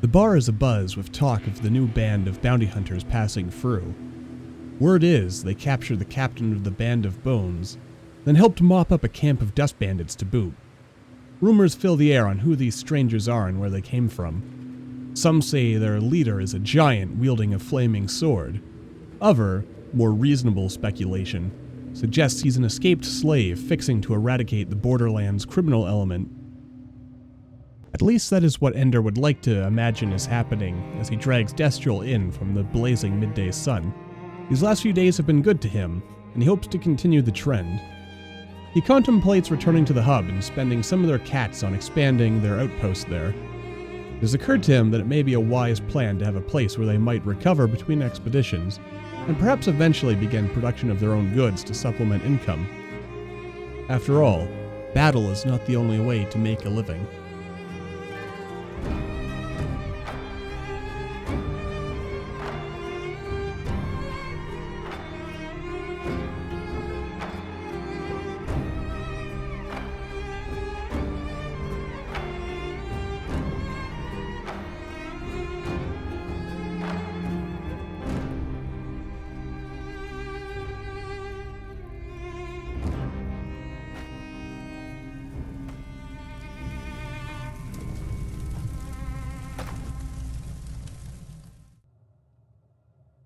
The bar is abuzz with talk of the new band of bounty hunters passing through. Word is they captured the captain of the Band of Bones, then helped mop up a camp of dust bandits to boot. Rumors fill the air on who these strangers are and where they came from. Some say their leader is a giant wielding a flaming sword. Other, more reasonable speculation suggests he's an escaped slave fixing to eradicate the Borderlands' criminal element. At least that is what Ender would like to imagine is happening as he drags Destral in from the blazing midday sun. These last few days have been good to him, and he hopes to continue the trend. He contemplates returning to the hub and spending some of their cats on expanding their outpost there. It has occurred to him that it may be a wise plan to have a place where they might recover between expeditions, and perhaps eventually begin production of their own goods to supplement income. After all, battle is not the only way to make a living.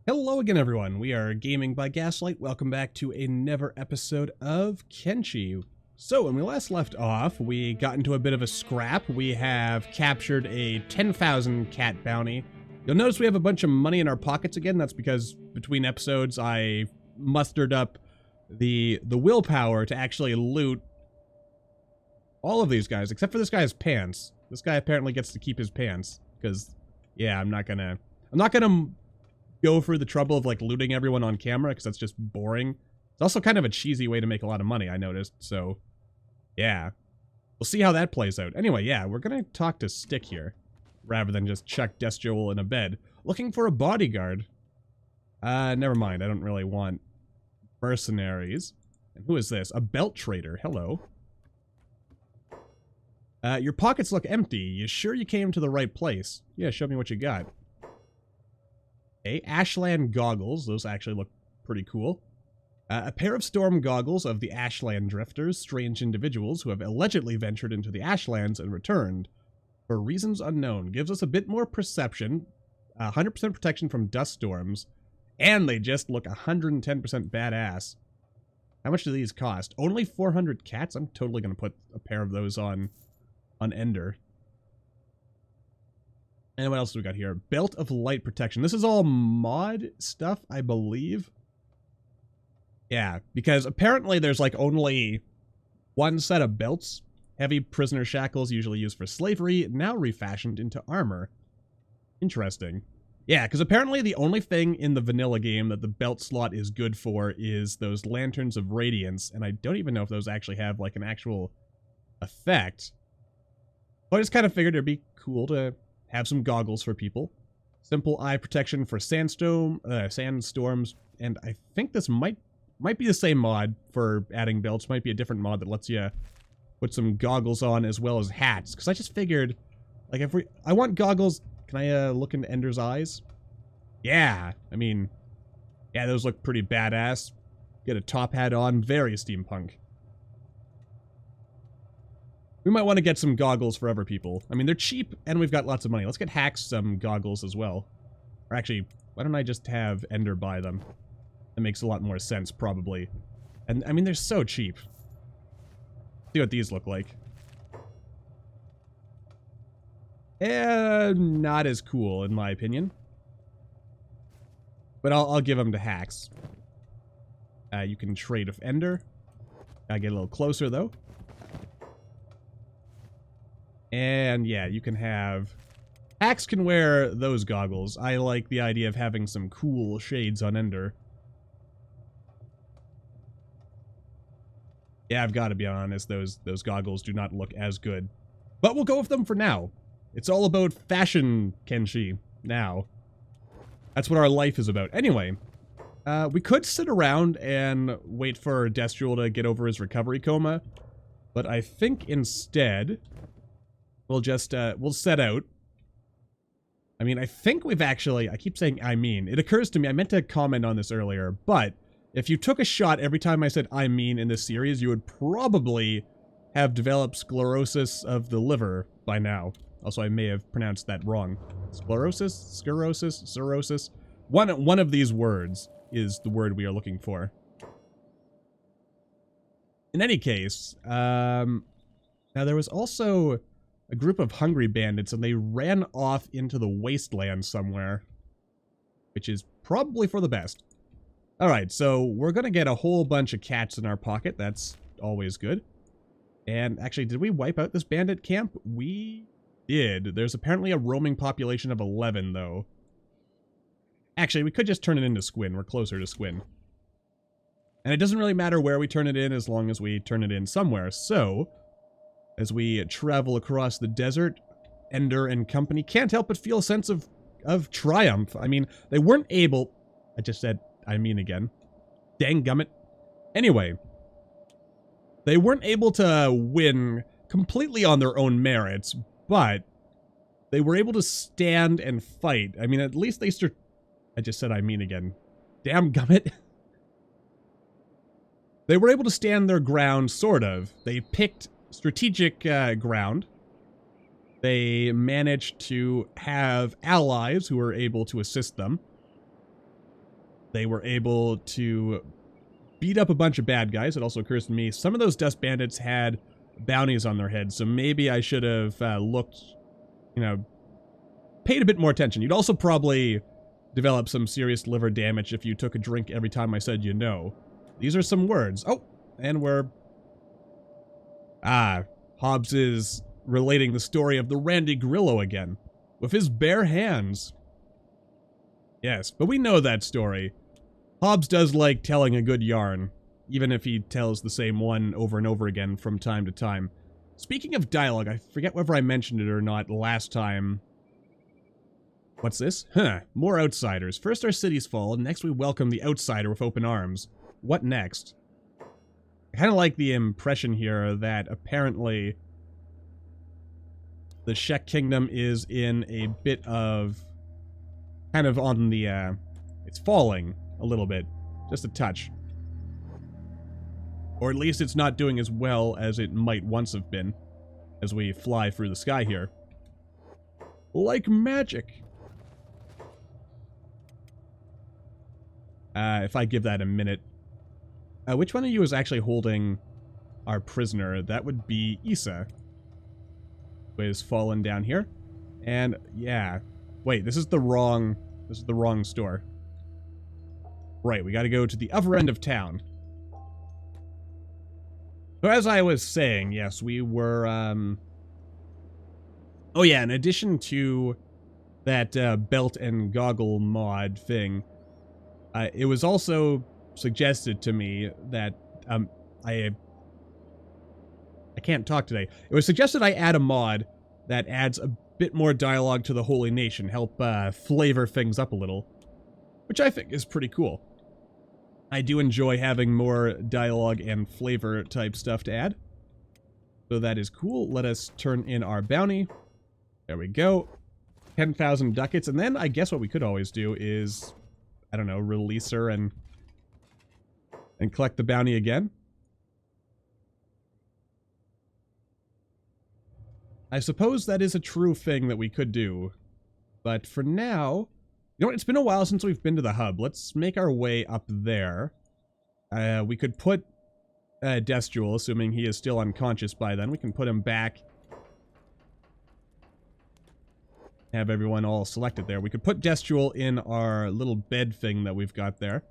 Hello again, everyone. We are Gaming by Gaslight. Welcome back to another episode of Kenshi. So, when we last left off, we got into a bit of a scrap. We have captured a 10,000 cat bounty. You'll notice we have a bunch of money in our pockets again. That's because between episodes, I mustered up the willpower to actually loot all of these guys, except for this guy's pants. This guy apparently gets to keep his pants, because, yeah, I'm not gonna go for the trouble of like looting everyone on camera because that's just boring. It's also kind of a cheesy way to make a lot of money, I noticed. So, yeah. We'll see how that plays out. Anyway, yeah, we're gonna talk to Stick here rather than just chuck Destral in a bed. Looking for a bodyguard. Never mind. I don't really want mercenaries. And who is this? A belt trader. Hello. Your pockets look empty. You sure you came to the right place? Yeah, show me what you got. Okay, Ashland goggles. Those actually look pretty cool. A pair of storm goggles of the Ashland Drifters, strange individuals who have allegedly ventured into the Ashlands and returned for reasons unknown. Gives us a bit more perception, 100% protection from dust storms, and they just look 110% badass. How much do these cost? Only 400 cats? I'm totally going to put a pair of those on Ender. And what else do we got here? Belt of light protection. This is all mod stuff, I believe. Yeah, because apparently there's like only one set of belts. Heavy prisoner shackles usually used for slavery, now refashioned into armor. Interesting. Yeah, because apparently the only thing in the vanilla game that the belt slot is good for is those lanterns of radiance, and I don't even know if those actually have like an actual effect. But I just kind of figured it'd be cool to have some goggles for people. Simple eye protection for sandstorms, and I think this might be the same mod for adding belts. Might be a different mod that lets you put some goggles on as well as hats. Because I just figured, like, I want goggles. Can I look into Ender's eyes? Yeah, I mean, yeah, those look pretty badass. Get a top hat on, very steampunk. We might want to get some goggles for other people. I mean, they're cheap, and we've got lots of money. Let's get Hacks some goggles as well. Or actually, why don't I just have Ender buy them? That makes a lot more sense, probably. And, I mean, they're so cheap. See what these look like. Not as cool, in my opinion. But I'll give them to Hacks. You can trade with Ender. Gotta get a little closer, though. And yeah, you can have... Hacks can wear those goggles. I like the idea of having some cool shades on Ender. Yeah, I've got to be honest, those goggles do not look as good. But we'll go with them for now. It's all about fashion, Kenshi, now. That's what our life is about. Anyway, we could sit around and wait for Destral to get over his recovery coma. But I think instead... we'll just, we'll set out. I mean, I think we've actually, I keep saying I mean. It occurs to me, I meant to comment on this earlier, but if you took a shot every time I said I mean in this series, you would probably have developed sclerosis of the liver by now. Also, I may have pronounced that wrong. Sclerosis? One of these words is the word we are looking for. In any case, now there was also a group of hungry bandits, and they ran off into the wasteland somewhere, which is probably for the best. Alright, so we're gonna get a whole bunch of cats in our pocket. That's always good. And actually, did we wipe out this bandit camp? We did. There's apparently a roaming population of 11, though. Actually, we could just turn it into Squin. We're closer to Squin. And it doesn't really matter where we turn it in as long as we turn it in somewhere. So, as we travel across the desert, Ender and company can't help but feel a sense of triumph. I mean, they weren't able... I just said, I mean again. Dang gummit. Anyway, they weren't able to win completely on their own merits, but they were able to stand and fight. I mean, at least they I just said I mean again. Damn gummit. They were able to stand their ground, sort of. They picked strategic ground. They managed to have allies who were able to assist them. They were able to beat up a bunch of bad guys. It also occurs to me, some of those dust bandits had bounties on their heads, so maybe I should have looked, you know, paid a bit more attention. You'd also probably develop some serious liver damage if you took a drink every time I said you know. These are some words. Oh, and we're... Hobbs is relating the story of the Randy Grillo again, with his bare hands. Yes, but we know that story. Hobbs does like telling a good yarn, even if he tells the same one over and over again from time to time. Speaking of dialogue, I forget whether I mentioned it or not last time. What's this? More outsiders. First our cities fall, and next we welcome the outsider with open arms. What next? I kind of like the impression here that apparently the Shek Kingdom is in a bit of... kind of on the, it's falling a little bit. Just a touch. Or at least it's not doing as well as it might once have been, as we fly through the sky here. Like magic! If I give that a minute. Which one of you is actually holding our prisoner? That would be Issa, who is fallen down here. And, yeah. Wait, this is the wrong store. Right, we gotta go to the other end of town. So as I was saying, yes, we were, oh yeah, in addition to that belt and goggle mod thing, it was also suggested to me that, I can't talk today. It was suggested I add a mod that adds a bit more dialogue to the Holy Nation, help flavor things up a little, which I think is pretty cool. I do enjoy having more dialogue and flavor type stuff to add. So that is cool. Let us turn in our bounty. There we go. 10,000 ducats. And then I guess what we could always do is, I don't know, release her and collect the bounty again. I suppose that is a true thing that we could do. But for now... You know what, it's been a while since we've been to the hub. Let's make our way up there. We could put Death Jewel, assuming he is still unconscious by then. We can put him back. Have everyone all selected there. We could put Death Jewel in our little bed thing that we've got there.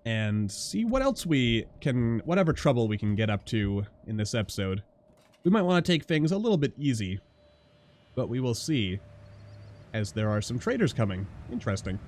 And see what else we can... whatever trouble we can get up to in this episode. We might want to take things a little bit easy. But we will see. As there are some traders coming. Interesting.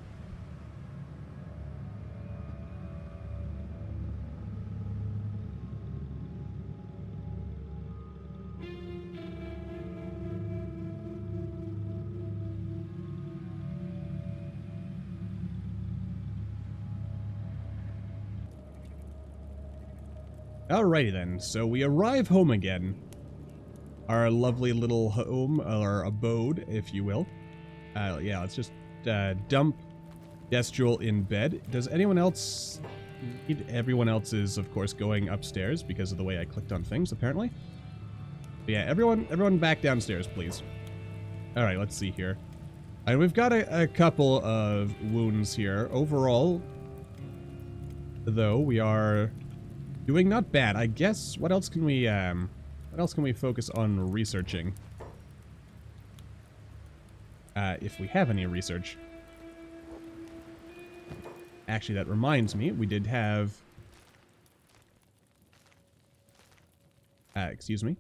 Alrighty then, so we arrive home again. our lovely little home, or abode, if you will. Yeah, let's just dump Destrel in bed. Does anyone else need? Everyone else is, of course, going upstairs because of the way I clicked on things, apparently. But yeah, everyone back downstairs, please. All right, let's see here. And we've got a couple of wounds here. Overall, though, we are doing not bad. I guess, what else can we focus on researching? If we have any research. Actually, that reminds me, we did have... excuse me.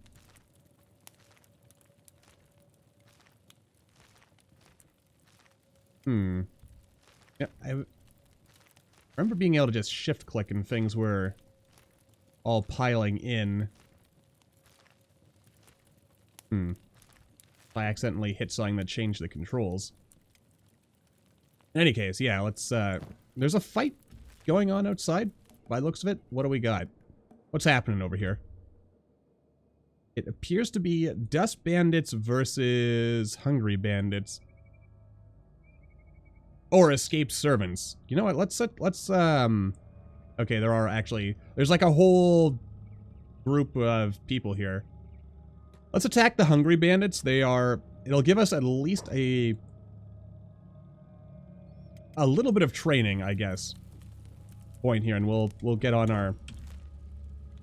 Yeah, I remember being able to just shift-click and things were all piling in. I accidentally hit something that changed the controls. In any case, yeah, let's, there's a fight going on outside, by the looks of it. What do we got? What's happening over here? It appears to be Dust Bandits versus Hungry Bandits. Or Escaped Servants. You know what, let's, okay, there's like a whole group of people here. Let's attack the Hungry Bandits. It'll give us at least a little bit of training, I guess. Point here, and we'll get on our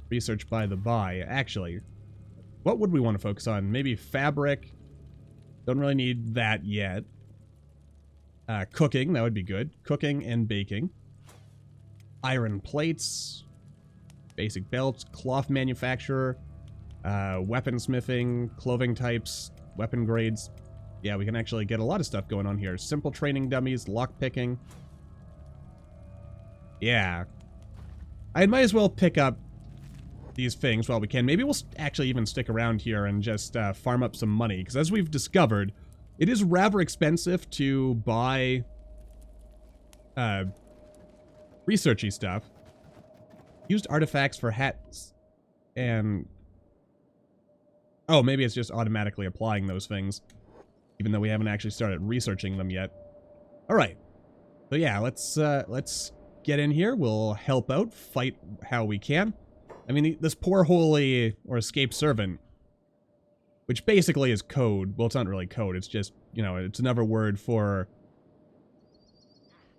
research by the by. Actually, what would we want to focus on? Maybe fabric. Don't really need that yet. Cooking, that would be good. Cooking and baking. Iron plates. Basic belts. Cloth manufacturer. Weaponsmithing. Clothing types. Weapon grades. Yeah, we can actually get a lot of stuff going on here. Simple training dummies. Lockpicking. Yeah. I might as well pick up these things while we can. Maybe we'll actually even stick around here and just farm up some money. Because as we've discovered, it is rather expensive to buy researchy stuff. Used artifacts for hats and... Oh, maybe it's just automatically applying those things. Even though we haven't actually started researching them yet. Alright. So yeah, let's get in here. We'll help out, fight how we can. I mean, this poor holy or escaped servant, which basically is code. Well, it's not really code. It's just, you know, it's another word for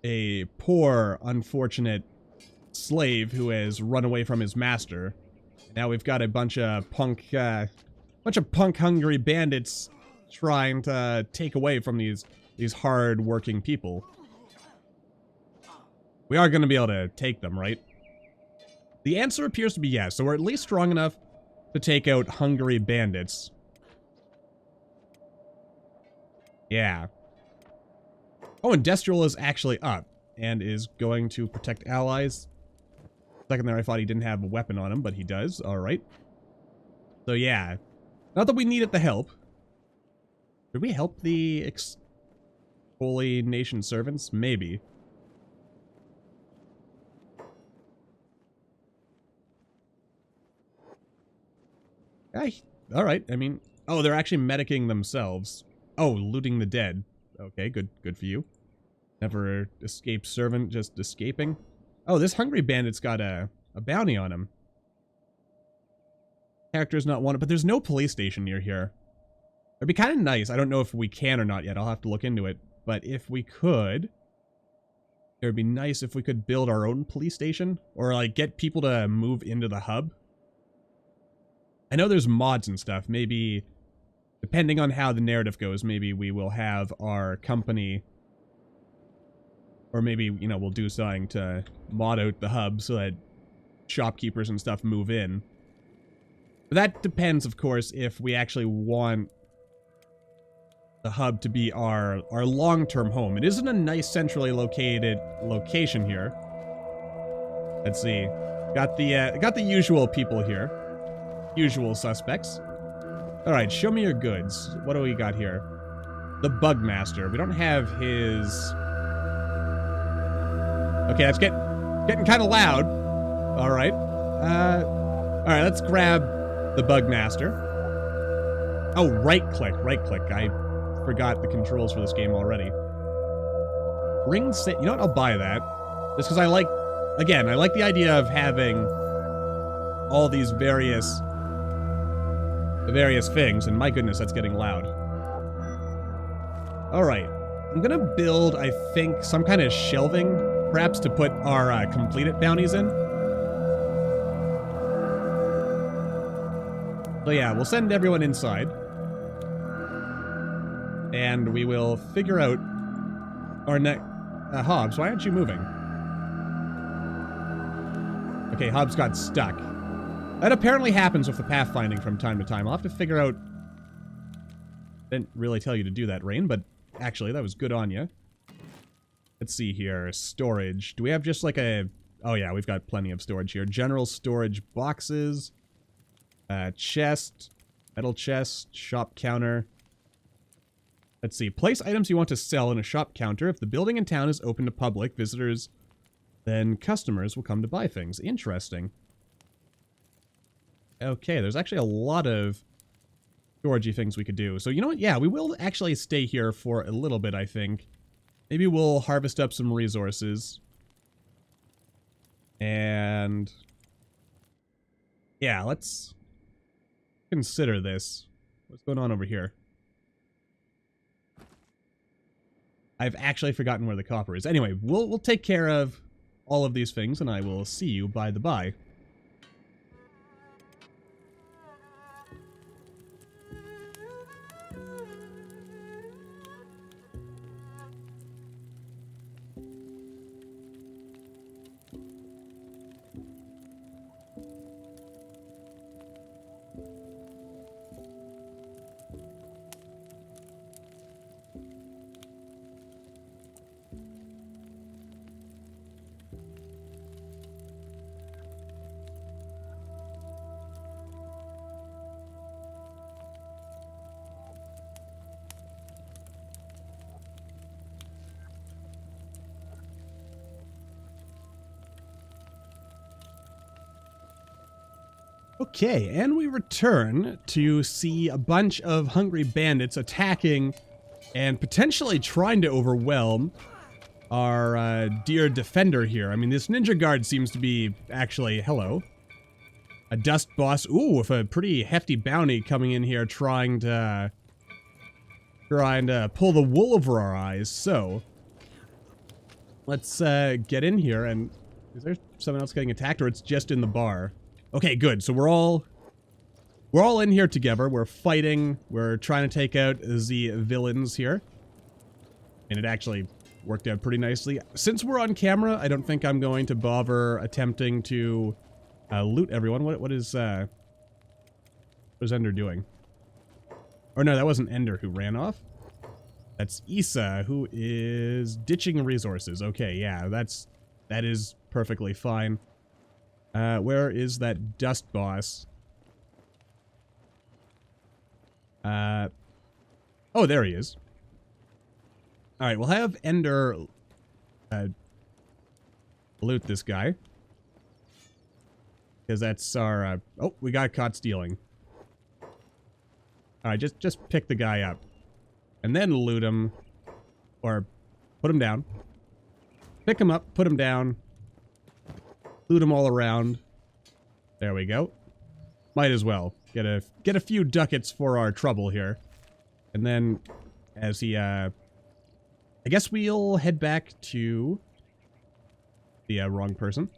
a poor, unfortunate slave who has run away from his master. Now we've got a bunch of punk-hungry bandits trying to take away from these hard-working people. We are going to be able to take them, right? The answer appears to be yes, so we're at least strong enough to take out hungry bandits. Yeah. Oh, and Destrel is actually up and is going to protect allies. Second there, I thought he didn't have a weapon on him, but he does. All right. So yeah, not that we needed the help. Did we help the holy nation servants? Maybe. All right. I mean, oh, they're actually medicing themselves. Oh, looting the dead. Okay, good for you. Never escaped servant, just escaping. Oh, this hungry bandit's got a bounty on him. Character's not wanted, but there's no police station near here. It'd be kind of nice. I don't know if we can or not yet. I'll have to look into it. But if we could, it would be nice if we could build our own police station. Or, like, get people to move into the hub. I know there's mods and stuff. Maybe, depending on how the narrative goes, maybe we will have our company... Or maybe, you know, we'll do something to mod out the hub so that shopkeepers and stuff move in. But that depends, of course, if we actually want the hub to be our long-term home. It isn't a nice centrally located location here. Let's see. Got the usual people here. Usual suspects. Alright, show me your goods. What do we got here? The Bugmaster. We don't have his... Okay, that's getting kind of loud. Alright. Alright, let's grab the Bugmaster. Oh, right click. I forgot the controls for this game already. Ring set. You know what? I'll buy that. Just because I like, again, I like the idea of having all these various things. And my goodness, that's getting loud. All right. I'm going to build, I think, some kind of shelving, perhaps, to put our completed bounties in. So yeah, we'll send everyone inside. And we will figure out our next... Hobbs, why aren't you moving? Okay, Hobbs got stuck. That apparently happens with the pathfinding from time to time. I'll have to figure out... Didn't really tell you to do that, Rain, but actually, that was good on you. Let's see here. Storage. Do we have just like a... Oh yeah, we've got plenty of storage here. General storage boxes. Chest. Metal chest. Shop counter. Let's see. Place items you want to sell in a shop counter. If the building in town is open to public visitors, then customers will come to buy things. Interesting. Okay, there's actually a lot of storagey things we could do. So you know what? Yeah, we will actually stay here for a little bit, I think. Maybe we'll harvest up some resources. And... yeah, let's consider this. What's going on over here? I've actually forgotten where the copper is. Anyway, we'll take care of all of these things, and I will see you by the by. Okay, and we return to see a bunch of hungry bandits attacking and potentially trying to overwhelm our dear defender here. I mean, this ninja guard seems to be actually, hello, a dust boss. Ooh, with a pretty hefty bounty coming in here trying to pull the wool over our eyes. So, let's get in here. And is there someone else getting attacked, or it's just in the bar? Okay, good. So we're all in here together. We're fighting. We're trying to take out the villains here. And it actually worked out pretty nicely. Since we're on camera, I don't think I'm going to bother attempting to loot everyone. What is Ender doing? Or no, that wasn't Ender who ran off. That's Issa, who is ditching resources. Okay, yeah, that is perfectly fine. Where is that dust boss? Oh, there he is. Alright, we'll have Ender loot this guy. Because that's our... oh, we got caught stealing. Alright, just pick the guy up. And then loot him. Or put him down. Pick him up, put him down. Loot them all around. There we go. Might as well get a few ducats for our trouble here. And then, as he, I guess we'll head back to the wrong person.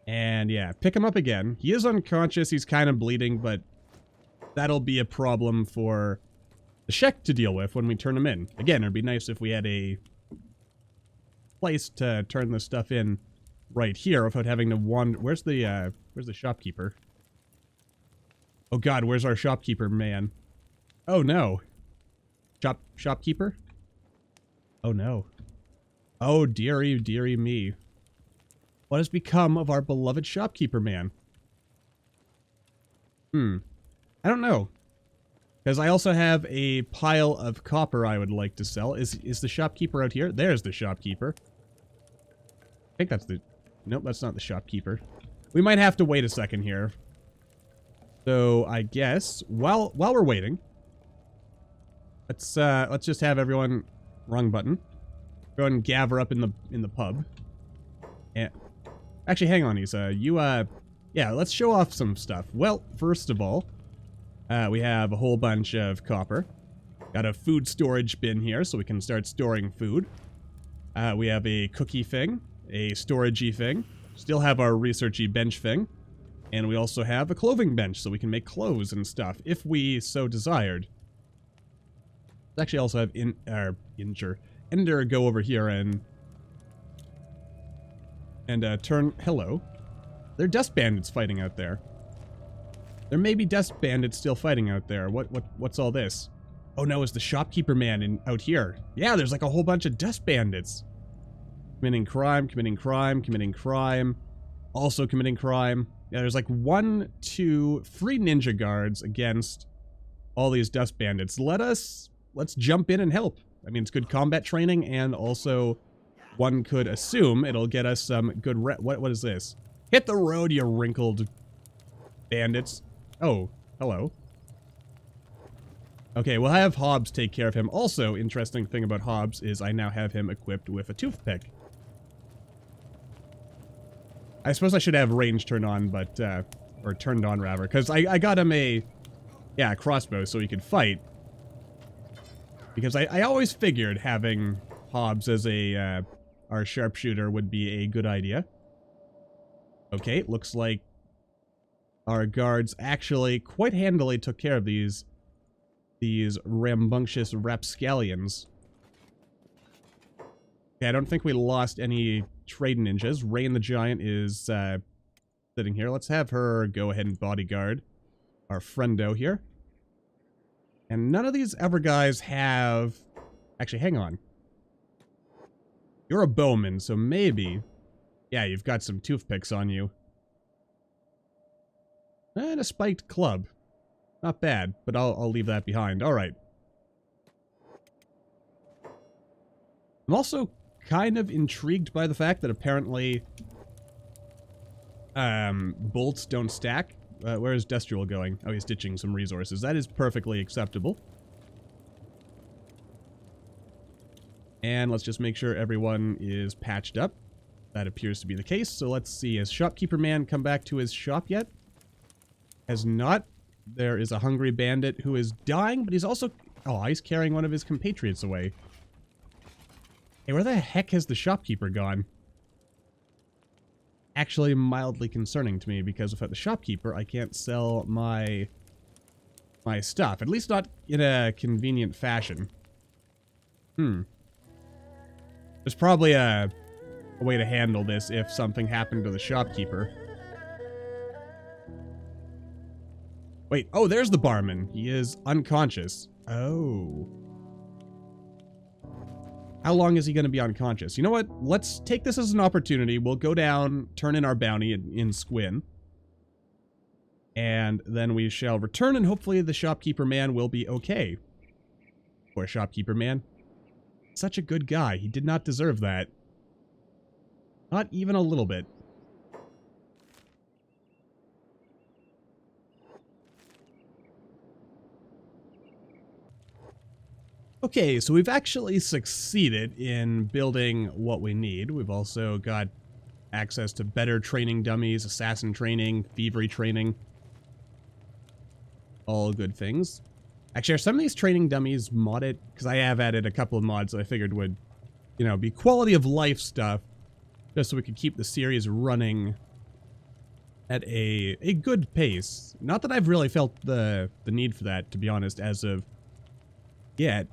And yeah, pick him up again. He is unconscious. He's kind of bleeding, but that'll be a problem for the Shek to deal with when we turn him in. Again, it'd be nice if we had a place to turn this stuff in right here without having to wander. Where's the shopkeeper? Oh god, where's our shopkeeper man? Oh no. Shopkeeper? Oh no. Oh dearie, dearie me. What has become of our beloved shopkeeper man? I don't know. Because I also have a pile of copper I would like to sell. Is the shopkeeper out here? There's the shopkeeper. I think that's the... nope, that's not the shopkeeper. We might have to wait a second here. So I guess while we're waiting, let's just have everyone, wrong button, go ahead and gather up in the pub. And actually, hang on, Isa, yeah, let's show off some stuff. Well, first of all, we have a whole bunch of copper. Got a food storage bin here, so we can start storing food. We have a cookie thing, a storagey thing. Still have our researchy bench thing. And we also have a clothing bench, so we can make clothes and stuff, if we so desired. Let's actually also have Ender go over here and turn, hello. There are dust bandits fighting out there. There may be dust bandits still fighting out there. What's all this? Oh no, it's the shopkeeper man out here. Yeah, there's like a whole bunch of dust bandits. Committing crime, committing crime, committing crime. Also committing crime. Yeah, there's like 1, 2, 3 ninja guards against all these dust bandits. Let's jump in and help. I mean, it's good combat training, and also one could assume it'll get us some good what is this? Hit the road, you wrinkled bandits. Oh, hello. Okay, we'll have Hobbs take care of him. Also, interesting thing about Hobbs is I now have him equipped with a toothpick. I suppose I should have range turned on, but, or turned on rather, because I got him a crossbow so he could fight. Because I always figured having Hobbs as our sharpshooter would be a good idea. Okay, looks like our guards actually quite handily took care of these rambunctious rapscallions. Okay, I don't think we lost any trade ninjas. Rain the Giant is sitting here. Let's have her go ahead and bodyguard our friendo here. And none of these other guys have... Actually, hang on. You're a bowman, so maybe... Yeah, you've got some toothpicks on you. And a spiked club. Not bad, but I'll leave that behind. Alright. I'm also kind of intrigued by the fact that apparently bolts don't stack. Where is Destriel going? Oh, he's ditching some resources. That is perfectly acceptable. And let's just make sure everyone is patched up. That appears to be the case. So let's see. Has Shopkeeper Man come back to his shop yet? Has not. There is a hungry bandit who is dying, but he's also... Oh, he's carrying one of his compatriots away. Hey, where the heck has the shopkeeper gone? Actually mildly concerning to me, because without the shopkeeper, I can't sell my stuff. At least not in a convenient fashion. There's probably a way to handle this if something happened to the shopkeeper. Wait, oh, there's the barman. He is unconscious. Oh. How long is he going to be unconscious? You know what? Let's take this as an opportunity. We'll go down, turn in our bounty in Squin. And then we shall return, and hopefully the shopkeeper man will be okay. Poor shopkeeper man. Such a good guy. He did not deserve that. Not even a little bit. Okay, so we've actually succeeded in building what we need. We've also got access to better training dummies, assassin training, thievery training. All good things. Actually, are some of these training dummies modded? Because I have added a couple of mods that I figured would, you know, be quality of life stuff. Just so we could keep the series running at a good pace. Not that I've really felt the need for that, to be honest, as of yet.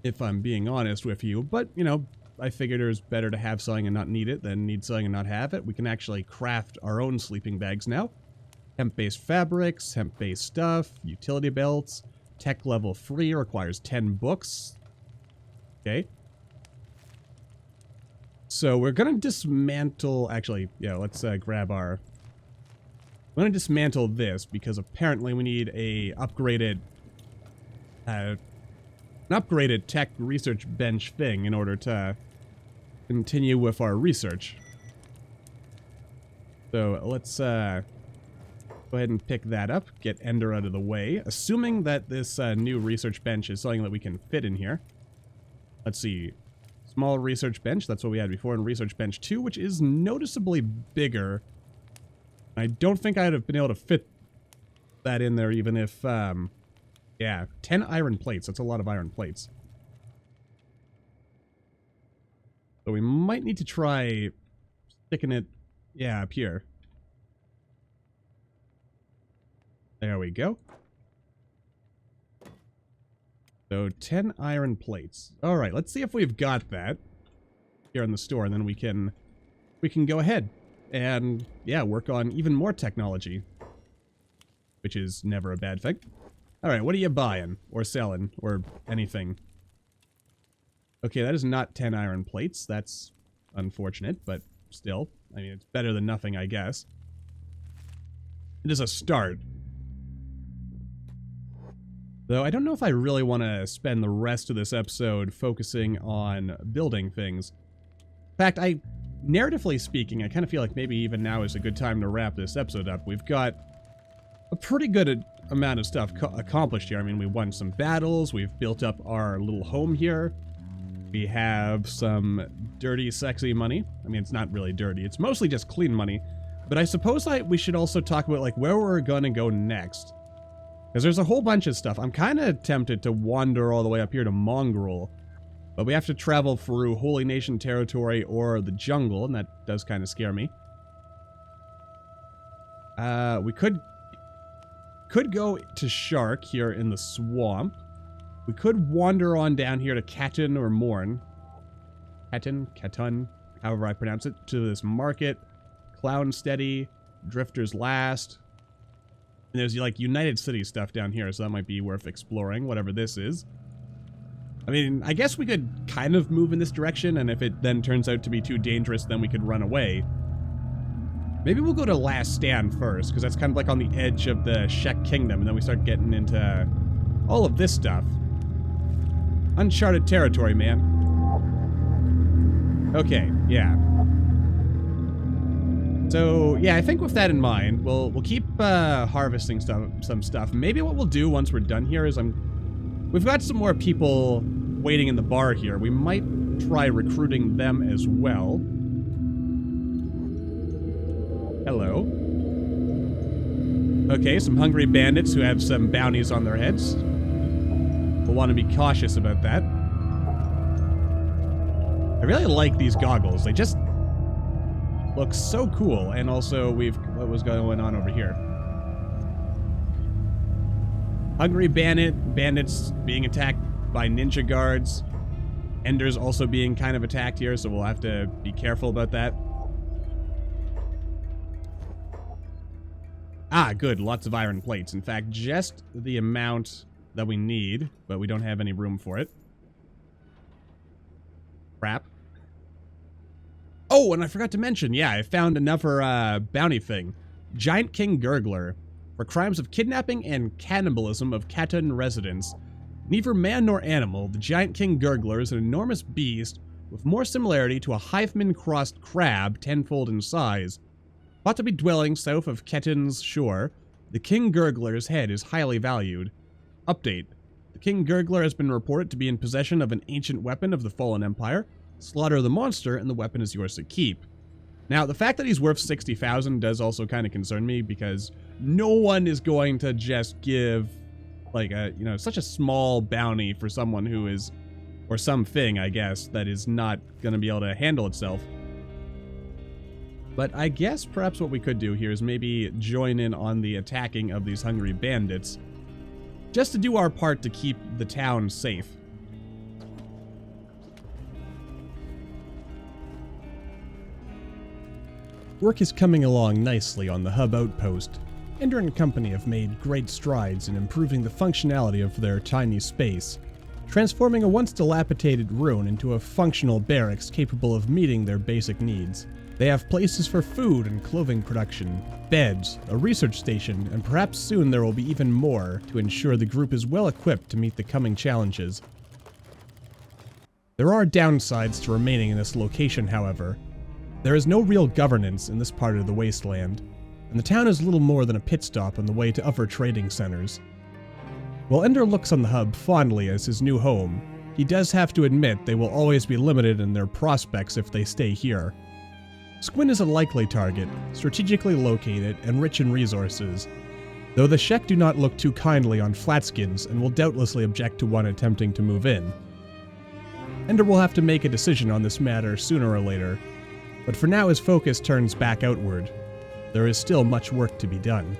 If I'm being honest with you, but, you know, I figured it was better to have something and not need it than need something and not have it. We can actually craft our own sleeping bags now. Hemp-based fabrics, hemp-based stuff, utility belts, tech level 3 requires 10 books. Okay. So we're going to dismantle, actually, yeah, let's grab our... I'm going to dismantle this because apparently we need a upgraded... an upgraded tech research bench thing in order to continue with our research. So let's Go ahead and pick that up, get Ender out of the way, assuming that this new research bench is something that we can fit in here. Let's see. Small research bench, that's what we had before in research bench 2, which is noticeably bigger. I don't think I'd have been able to fit that in there even if, yeah, 10 iron plates. That's a lot of iron plates. So we might need to try sticking it, yeah, up here. There we go. So 10 iron plates. All right, let's see if we've got that here in the store, and then we can go ahead and, yeah, work on even more technology, which is never a bad thing. All right, what are you buying or selling or anything? Okay, that is not 10 iron plates. That's unfortunate, but still, I mean, it's better than nothing, I guess. It is a start. Though I don't know if I really want to spend the rest of this episode focusing on building things. In fact, narratively speaking, I kind of feel like maybe even now is a good time to wrap this episode up. We've got a pretty good amount of stuff accomplished here. I mean, we won some battles, we've built up our little home here. We have some dirty, sexy money. I mean, it's not really dirty, it's mostly just clean money. But I suppose we should also talk about, like, where we're gonna go next. Because there's a whole bunch of stuff. I'm kind of tempted to wander all the way up here to Mongrel. But we have to travel through Holy Nation territory or the jungle, and that does kind of scare me. We could go to Shark here in the swamp. We could wander on down here to Catton or Morn. Catton, however I pronounce it, to this market. Clown Steady, Drifter's Last. And there's, like, United City stuff down here, so that might be worth exploring, whatever this is. I mean, I guess we could kind of move in this direction, and if it then turns out to be too dangerous, then we could run away. Maybe we'll go to Last Stand first, because that's kind of like on the edge of the Shek Kingdom, and then we start getting into all of this stuff. Uncharted territory, man. Okay, yeah. So, yeah, I think with that in mind, we'll keep harvesting some stuff. Maybe what we'll do once we're done here is we've got some more people waiting in the bar here. We might try recruiting them as well. Hello. Okay, some hungry bandits who have some bounties on their heads. We'll want to be cautious about that. I really like these goggles. They just looks so cool, and also what was going on over here? Hungry bandits being attacked by ninja guards. Ender's also being kind of attacked here, so we'll have to be careful about that. Ah, good, lots of iron plates. In fact, just the amount that we need, but we don't have any room for it. Crap. Oh, and I forgot to mention, yeah, I found another bounty thing. Giant King Gurgler. For crimes of kidnapping and cannibalism of Catton residents. Neither man nor animal, the Giant King Gurgler is an enormous beast with more similarity to a Hiveman-crossed crab tenfold in size. Thought to be dwelling south of Catton's shore, the King Gurgler's head is highly valued. Update. The King Gurgler has been reported to be in possession of an ancient weapon of the Fallen Empire. Slaughter the monster, and the weapon is yours to keep. Now, the fact that he's worth 60,000 does also kind of concern me, because no one is going to just give, like, such a small bounty for someone who is, or something, I guess, that is not going to be able to handle itself. But I guess perhaps what we could do here is maybe join in on the attacking of these hungry bandits, just to do our part to keep the town safe. Work is coming along nicely on the hub outpost. Ender and company have made great strides in improving the functionality of their tiny space, transforming a once dilapidated ruin into a functional barracks capable of meeting their basic needs. They have places for food and clothing production, beds, a research station, and perhaps soon there will be even more to ensure the group is well equipped to meet the coming challenges. There are downsides to remaining in this location, however. There is no real governance in this part of the wasteland. and the town is little more than a pit stop on the way to other trading centers. While Ender looks on the hub fondly as his new home, he does have to admit they will always be limited in their prospects if they stay here. Squin is a likely target, strategically located and rich in resources, though the Shek do not look too kindly on Flatskins and will doubtlessly object to one attempting to move in. Ender will have to make a decision on this matter sooner or later, but for now his focus turns back outward. There is still much work to be done.